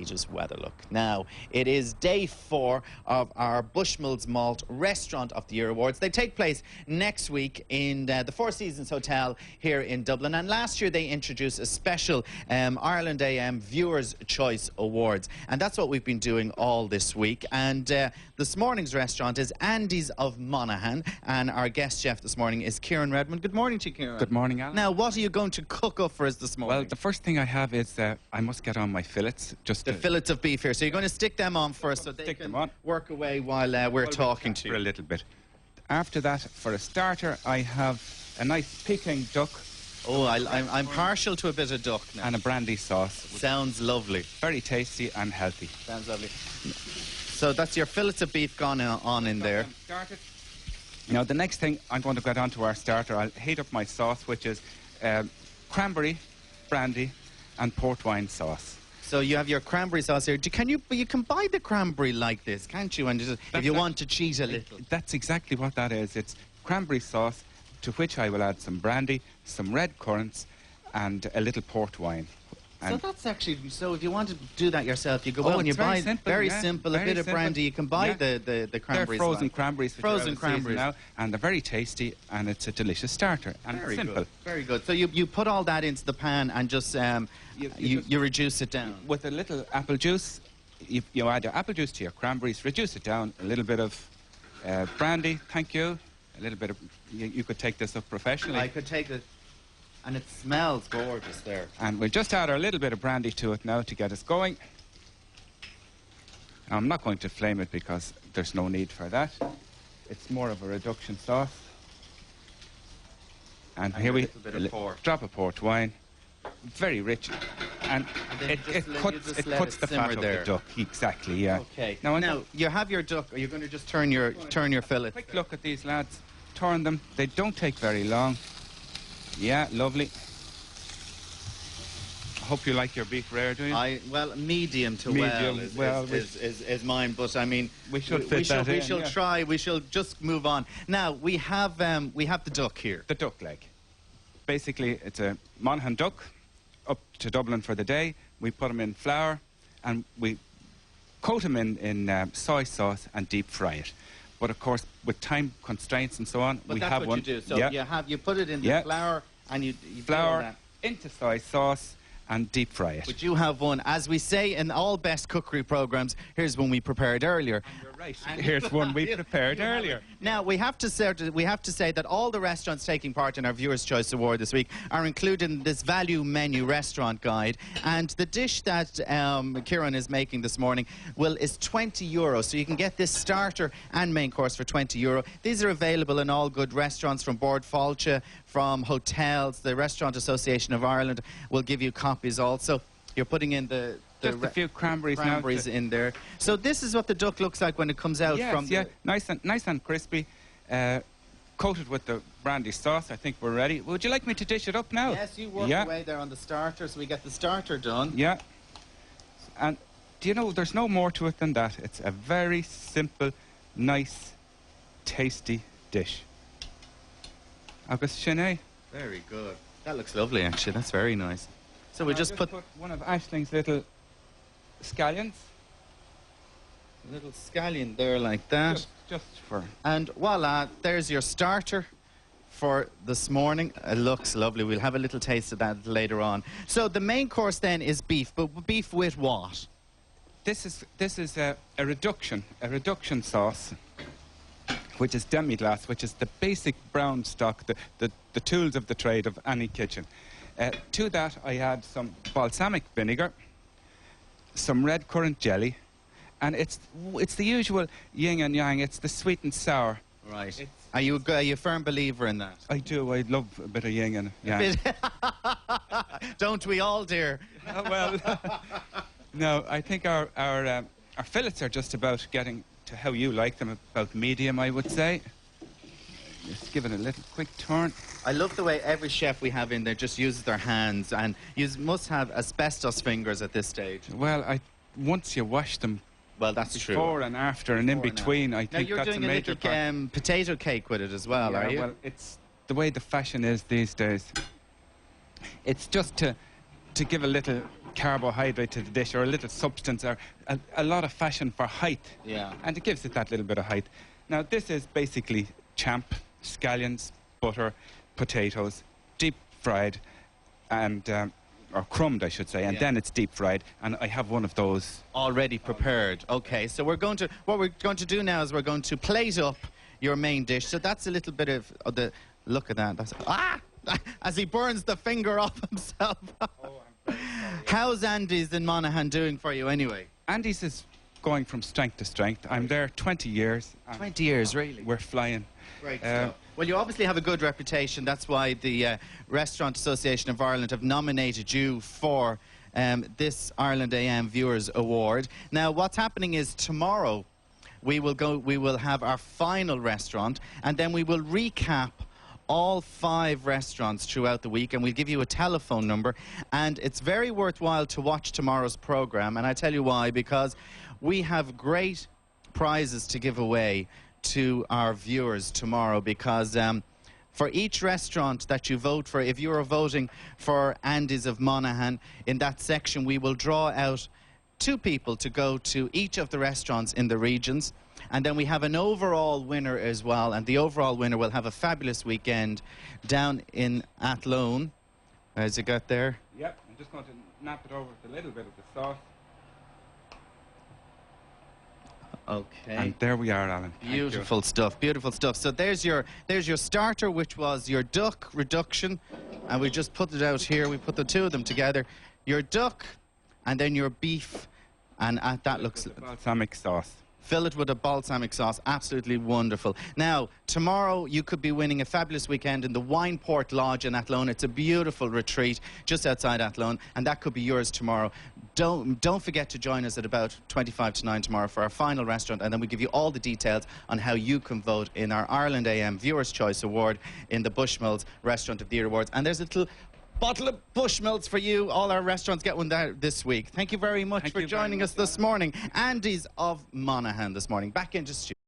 just have a look. Now, it is day 4 of our Bushmills Malt Restaurant of the Year Awards. They take place next week in the Four Seasons Hotel here in Dublin. And last year they introduced a special Ireland AM Viewers' Choice Awards. And that's what we've been doing all this week. And this morning's restaurant is Andy's of Monaghan. And our guest chef this morning is Kieran Redmond. Good morning to you, Kieran. Good morning, Alan. Now, what are you going to cook up for us this morning? Well, the first thing I have is I must get on my fillets. Just the fillets of beef here. So you're going to stick them on first so they can work away while we're talking to you. For a little bit. After that, for a starter, I have a nice Peking duck. Oh, I'm partial to a bit of duck now. And a brandy sauce. Sounds lovely. Very tasty and healthy. Sounds lovely. So that's your fillets of beef gone on in there. Started. Now, the next thing I'm going to get onto our starter, I'll heat up my sauce, which is cranberry, brandy, and port wine sauce. So you have your cranberry sauce here. You can buy the cranberry like this, can't you? And just, if you want to cheat a little. That's exactly what that is. It's cranberry sauce, to which I will add some brandy, some red currants, and a little port wine. So that's actually, so if you want to do that yourself, you go out and you buy very simple, a bit of brandy. You can buy the cranberries. They're frozen cranberries. Frozen cranberries. Now, and they're very tasty, and it's a delicious starter. And very simple. Good. Very good. So you put all that into the pan and just you reduce it down. With a little apple juice, you add your apple juice to your cranberries, reduce it down, a little bit of brandy, thank you. A little bit of, you could take this up professionally. I could take it. And it smells gorgeous there. And we'll just add our little bit of brandy to it now to get us going. Now, I'm not going to flame it because there's no need for that. It's more of a reduction sauce. And here we drop of port wine. Very rich. And it cuts the fat of the duck. Exactly, yeah. Okay. Now you have your duck. Are you going to just turn your fillet? Quick look at these lads. Turn them. They don't take very long. Yeah, lovely. I hope you like your beef rare, do you? Well, medium to well is mine, but I mean we should try. We shall just move on. Now we have the duck here. The duck leg. Basically, it's a Monaghan duck up to Dublin for the day. We put them in flour and we coat them in soy sauce and deep fry it. But of course, with time constraints and so on, we have one. But that's what you do. So you put it in the flour and you flour into soy sauce and deep fry it. But you have one, as we say in all best cookery programs. Here's one we prepared earlier. And you're right. Here's one we prepared earlier. Now we have to say that all the restaurants taking part in our Viewers' Choice Award this week are included in this value menu restaurant guide. And the dish that Kieran is making this morning is €20. So you can get this starter and main course for €20. These are available in all good restaurants, from Bord Fáilte, from hotels. The Restaurant Association of Ireland will give you copies also. You're putting in just a few cranberries in there. So this is what the duck looks like when it comes out from the... nice and crispy, coated with the brandy sauce. I think we're ready. Would you like me to dish it up now? Yes, you work away there on the starter, so we get the starter done. Yeah. And do you know, there's no more to it than that. It's a very simple, nice, tasty dish. Agus Sinead. Very good. That looks lovely, actually. That's very nice. So we just put one of Aisling's little scallions. A little scallion there like that. Just for... And voila, there's your starter for this morning. It looks lovely. We'll have a little taste of that later on. So the main course then is beef, but beef with what? This is a reduction sauce, which is demi-glace, which is the basic brown stock, the tools of the trade of any kitchen. To that, I add some balsamic vinegar, some red currant jelly, and it's the usual yin and yang. It's the sweet and sour. Right. Are you a firm believer in that? I do. I love a bit of yin and yang. Don't we all, dear? Well, no. I think our fillets are just about getting to how you like them, about medium, I would say. Just give it a little quick turn. I love the way every chef we have in there just uses their hands, and you must have asbestos fingers at this stage. Well, once you wash them, well, that's true. Before and after and in between, I think that's a major part. Now you're doing a little potato cake with it as well, are you? Well, it's the way the fashion is these days. It's just to to give a little carbohydrate to the dish, or a little substance, or a lot of fashion for height. Yeah. And it gives it that little bit of height. Now, this is basically champ, scallions, butter, potatoes, deep fried, and or crumbed, I should say, and then it's deep fried. And I have one of those already prepared. Okay, so what we're going to do now is we're going to plate up your main dish. So that's a little bit of the look at that. That's, as he burns the finger off himself. Oh, I'm very sorry. How's Andy's in Monaghan doing for you anyway? Andy's is going from strength to strength. I'm there 20 years. 20 years, really? We're flying. Great stuff. Well, you obviously have a good reputation. That's why the Restaurant Association of Ireland have nominated you for this Ireland AM Viewers Award. Now, what's happening is tomorrow we will have our final restaurant, and then we will recap all 5 restaurants throughout the week, and we'll give you a telephone number. And it's very worthwhile to watch tomorrow's program, and I tell you why, because we have great prizes to give away to our viewers tomorrow, because for each restaurant that you vote for, if you are voting for Andy's of Monaghan, in that section we will draw out 2 people to go to each of the restaurants in the regions, and then we have an overall winner as well, and the overall winner will have a fabulous weekend down in Athlone. As you got there? Yep, I'm just going to nap it over with a little bit of the sauce. Okay. And there we are, Alan. Beautiful stuff, beautiful stuff. So there's your starter, which was your duck reduction, and we just put it out here. We put the 2 of them together. Your duck, and then your beef, and that looks... balsamic sauce. Fill it with a balsamic sauce. Absolutely wonderful. Now, tomorrow you could be winning a fabulous weekend in the Wineport Lodge in Athlone. It's a beautiful retreat just outside Athlone, and that could be yours tomorrow. Don't forget to join us at about 25 to 9 tomorrow for our final restaurant, and then we give you all the details on how you can vote in our Ireland AM Viewers' Choice Award in the Bushmills Restaurant of the Year Awards. And there's a little bottle of Bushmills for you. All our restaurants get one there this week. Thank you very much for joining us this morning. Andy's of Monaghan this morning. Back into studio.